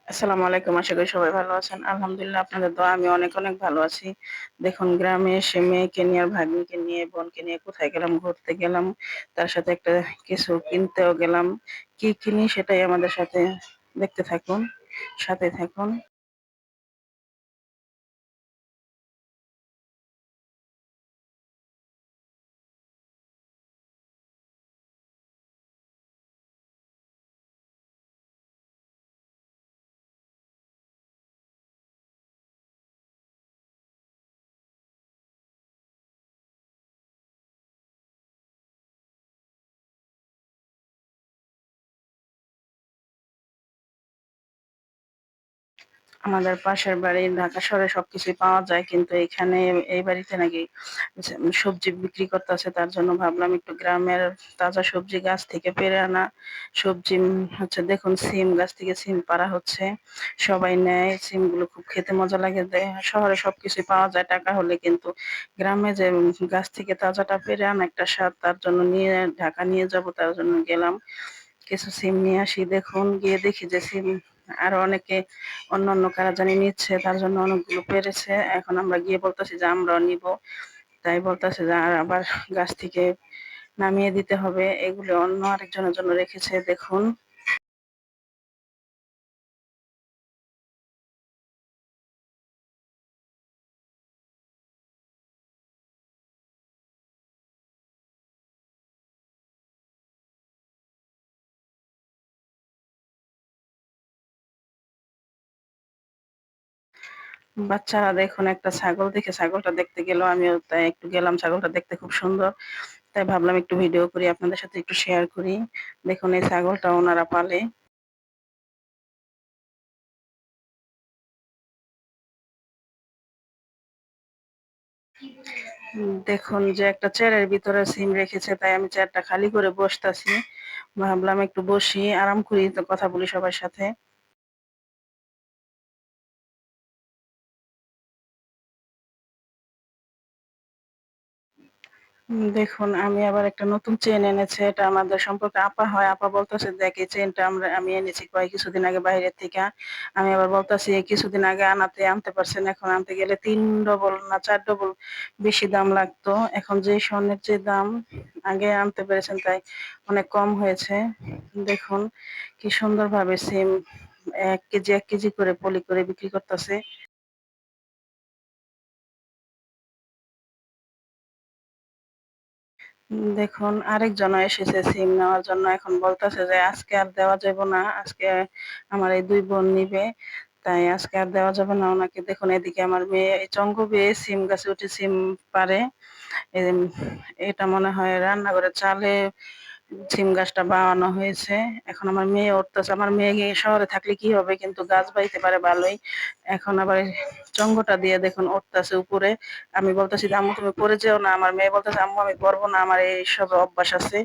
আসসালামু আলাইকুম। আশা করি সবাই ভালো আছেন। আলহামদুলিল্লাহ আপনাদের দোয়া আমি অনেক, অনেক ভালো আছি। দেখুন গ্রামে এসে মেয়েকে নিয়ে আর ভাগ্নিকে নিয়ে, বোনকে নিয়ে কোথায় গেলাম? ঘুরতে গেলাম। তার সাথে একটা কিছু কিনতেও গেলাম। কি কিনি সেটাই আমাদের সাথে দেখতে থাকুন, সাথে থাকুন। আমাদের পাশের বাড়ি ঢাকা শহরে সবকিছুই পাওয়া যায়। কিন্তু এখানে এই বাড়িতে নাকি সবজি বিক্রি করতেছে। তার জন্য ভাবলাম একটু গ্রামের তাজা সবজি গাছ থেকে পেড়ে আনা সবজি হচ্ছে দেখুন সিম গাছ থেকে সিম পাড়া হচ্ছে। সবাই নেয়। সিমগুলো খুব খেতে মজা লাগে। শহরে সবকিছুই পাওয়া যায় টাকা হলে, কিন্তু গ্রামে যে গাছ থেকে তাজাটা পেড়ে আনা একটা স্বাদ। তার জন্য ঢাকা নিয়ে যাব, তার জন্য গেলাম। কিছু সিম নিয়ে আসি। দেখুন গিয়ে দেখি যে সিম আরো অনেকে অন্যান্য কারা জানি নিচ্ছে, তার জন্য অনেকগুলো পেরেছে। এখন আমরা গিয়ে বলতেছি যে আমরাও নিব। তাই বলতেছে যে আর আবার গাছ থেকে নামিয়ে দিতে হবে। এগুলো অন্য আরেকজনের জন্য রেখেছে দেখুন। বাচ্চারা দেখুন একটা ছাগল দেখে ছাগলটা দেখতে গেল, আমিও তাই একটু গেলাম। ছাগলটা দেখতে খুব সুন্দর, তাই ভাবলাম একটু ভিডিও করি, আপনাদের সাথে একটু শেয়ার করি। দেখুন এই ছাগলটা ওনারা পালে। দেখুন যে একটা চেয়ারের ভিতরে সিম রেখেছে, তাই আমি চেয়ারটা খালি করে বসতাছি। ভাবলাম একটু বসি, আরাম করি, তো কথা বলি সবার সাথে। দেখুন আমি আবার একটা নতুন চেইন এনেছে। এটা আমাদের সম্পর্কে আপা হয়। আপা বলতেছে দেখ এই চেইনটা আমি এনেছি কয় কিছুদিন আগে বাইরের থেকে। আমি আবার বলতেছি এই কিছুদিন আগে আনতে পারছেন, এখন আনতে গেলে 3 ডবল না 4 ডবল বেশি দাম লাগতো। এখন যে স্বর্ণের যে দাম, আগে আনতে পেরেছেন তাই অনেক কম হয়েছে। দেখুন কি সুন্দর ভাবে সিম 1 কেজি 1 কেজি করে পলি করে বিক্রি করতেছে। দেখুন আরেকজনও এসেছে সিম নেওয়ার জন্য। এখন বলতেছে যে আজকে আর দেওয়া যাবে না, আজকে আমার এই 2 বোন নিবে, তাই আজকে আর দেওয়া যাবে না ওনাকে। দেখুন এদিকে আমার মেয়ে এই চঙ্গ বেয়ে সিম গাছে উঠে সিম পারে। এম, এটা মনে হয় রান্নাঘরের চালে সিম গাছটা বানানো হয়েছে। এখন আমার মেয়ে উঠতেছে। আমার মেয়ে গিয়ে শহরে থাকলে কি হবে, কিন্তু গাছ বাইতে পারে ভালোই। এখন আবার এই চঙ্গটা দিয়ে দেখুন উঠতেছে উপরে। আমি বলতেছি যে আম্মু তুমি পড়ে যেও না, আমার মেয়ে বলতেছে আম্মু আমি পড়বো না, আমার এইসব অভ্যাস আছে।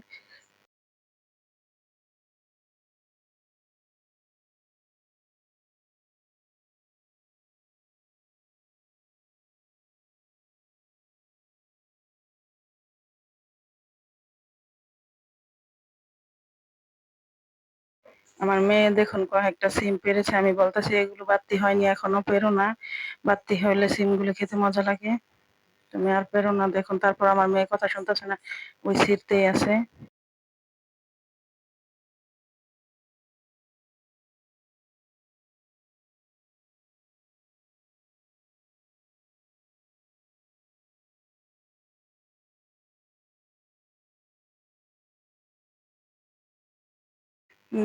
আমার মেয়ে দেখুন কয়েকটা সিম পেরেছে। আমি বলতেছি এগুলো বাড়তি হয়নি, এখনো পেরো না। বাড়তি হইলে সিম গুলো খেতে মজা লাগে। তুমি আর পেরো না। দেখুন তারপর আমার মেয়ে কথা শুনতেছে না, ওই ছিঁড়তেই আছে।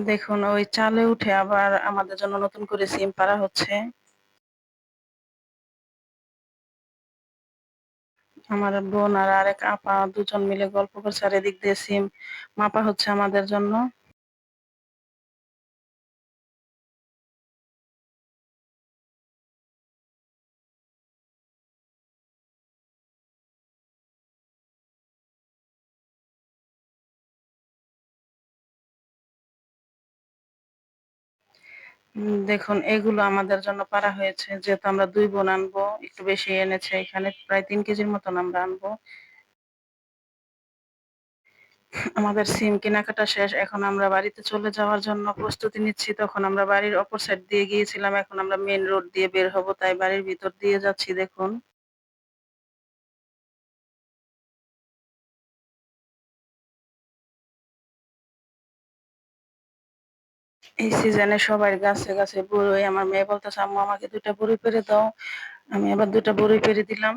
দেখুন ওই চালে উঠে আবার আমাদের জন্য নতুন করে সিম পাড়া হচ্ছে। আমার বোন আর আরেক আপা দুজন মিলে গল্প করছে, আর এদিক দিয়ে সিম মাপা হচ্ছে আমাদের জন্য। দেখুন এগুলো আমাদের জন্য পাড়া হয়েছে, যেহেতু আমরা 2 বোন আনবো, একটু বেশি এনেছে। এখানে প্রায় 3 কেজির মতন আমরা আনবো। আমাদের সিম কেনাকাটা শেষ। এখন আমরা বাড়িতে চলে যাওয়ার জন্য প্রস্তুতি নিচ্ছি। তখন আমরা বাড়ির অপর সাইড দিয়ে গিয়েছিলাম। এখন আমরা মেইন রোড দিয়ে বের হব। তাই বাড়ির ভিতর দিয়ে যাচ্ছি দেখুন। এই সিজনে সবার গাছে, গাছে বরই। আমার মেয়ে বলতেছে, "আম্মু আমাকে ২ টা বরই পেড়ে দাও।" আমি আবার ২ টা বরই পেড়ে দিলাম।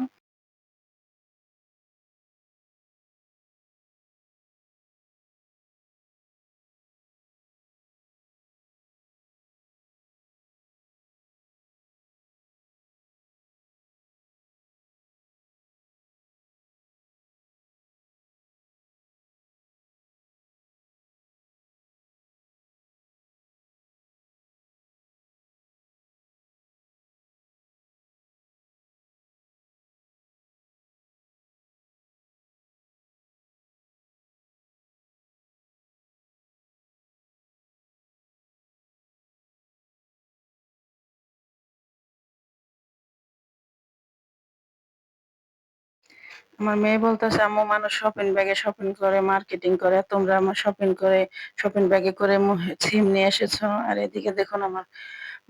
আমার মেয়ে বলতেছে, "আম্মু মানুষ শপিং ব্যাগে শপিং করে, মার্কেটিং করে। তোমরা আমার শপিং করে শপিং ব্যাগে করে সিম নিয়ে এসেছো।" আর এদিকে দেখুন আমার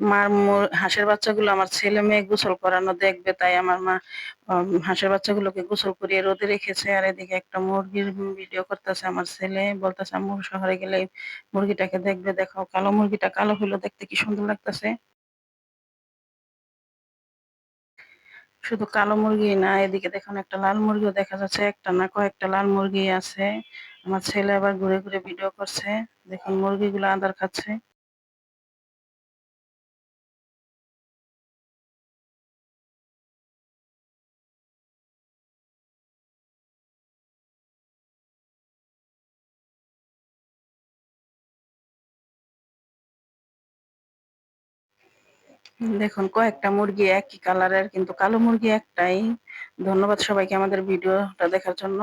মার হাঁসের বাচ্চাগুলো আমার ছেলে-মেয়ে গোসল করানো দেখবে। তাই আমার মা হাঁসের বাচ্চাগুলোকে গোসল করিয়ে রোদে রেখেছে। আর এদিকে একটা মুরগির ভিডিও করতেছে আমার ছেলে। বলতেছে, "আম্মু শহরে গেলে এই মুরগিটাকে দেখবে। দেখো কালো মুরগিটা কালো হইলেও দেখতে কি সুন্দর লাগতেছে।" শুধু কালো মুরগি না, এদিকে দেখুন একটা লাল মুরগিও দেখা যাচ্ছে। একটা না কয়েকটা লাল মুরগি আছে। আমার ছেলে আবার ঘুরে, ঘুরে ভিডিও করছে। দেখুন মুরগিগুলো আদার খাচ্ছে। দেখুন কয়েকটা মুরগি একই কালারের কিন্তু কালো মুরগি একটাই। ধন্যবাদ সবাইকে আমাদের ভিডিওটা দেখার জন্য।